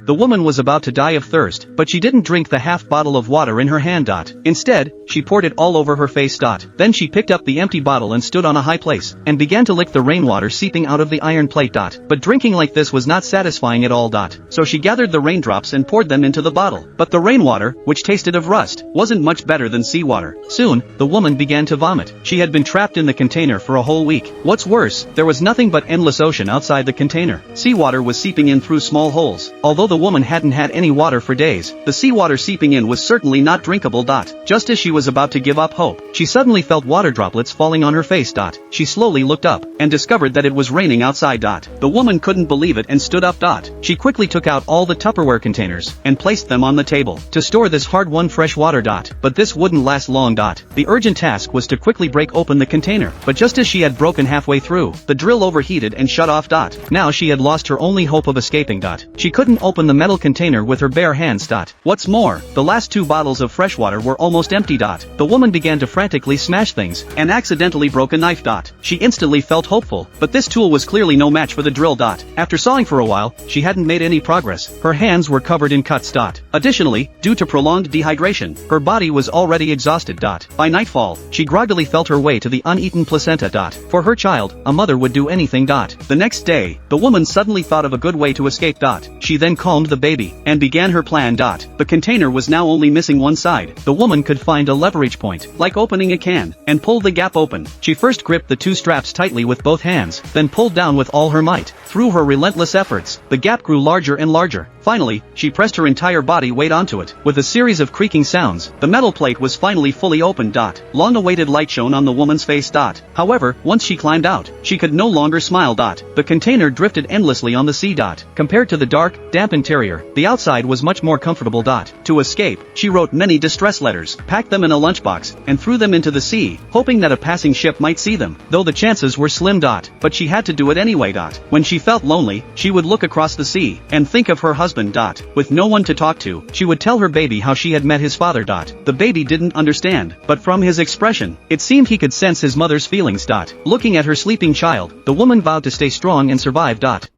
The woman was about to die of thirst, but she didn't drink the half bottle of water in her hand. Instead, she poured it all over her face. Then she picked up the empty bottle and stood on a high place, and began to lick the rainwater seeping out of the iron plate. But drinking like this was not satisfying at all. So she gathered the raindrops and poured them into the bottle. But the rainwater, which tasted of rust, wasn't much better than seawater. Soon, the woman began to vomit. She had been trapped in the container for a whole week. What's worse, there was nothing but endless ocean outside the container. Seawater was seeping in through small holes. Although the woman hadn't had any water for days, the seawater seeping in was certainly not drinkable. Just as she was about to give up hope, she suddenly felt water droplets falling on her face. She slowly looked up, and discovered that it was raining outside. The woman couldn't believe it and stood up. She quickly took out all the Tupperware containers, and placed them on the table, to store this hard-won fresh water. But this wouldn't last long. The urgent task was to quickly break open the container, but just as she had broken halfway through, the drill overheated and shut off. Now she had lost her only hope of escaping. She couldn't open the metal container with her bare hands. What's more, the last 2 bottles of fresh water were almost empty. The woman began to frantically smash things, and accidentally broke a knife. She instantly felt hopeful, but this tool was clearly no match for the drill. After sawing for a while, she hadn't made any progress. Her hands were covered in cuts. Additionally, due to prolonged dehydration, her body was already exhausted. By nightfall, she groggily felt her way to the uneaten placenta. For her child, a mother would do anything. The next day, the woman suddenly thought of a good way to escape. She then calmed the baby, and began her plan. The container was now only missing one side. The woman could find a leverage point, like opening a can, and pulled the gap open. She first gripped the 2 straps tightly with both hands, then pulled down with all her might. Through her relentless efforts, the gap grew larger and larger. Finally, she pressed her entire body weight onto it. With a series of creaking sounds, the metal plate was finally fully opened. Long-awaited light shone on the woman's face. However, once she climbed out, she could no longer smile. The container drifted endlessly on the sea. Compared to the dark, damp interior, the outside was much more comfortable. To escape, she wrote many distress letters, packed them in a lunchbox, and threw them into the sea, hoping that a passing ship might see them, though the chances were slim. But she had to do it anyway. When she felt lonely, she would look across the sea, and think of her husband. With no one to talk to, she would tell her baby how she had met his father. The baby didn't understand, but from his expression, it seemed he could sense his mother's feelings. Looking at her sleeping child, the woman vowed to stay strong and survive.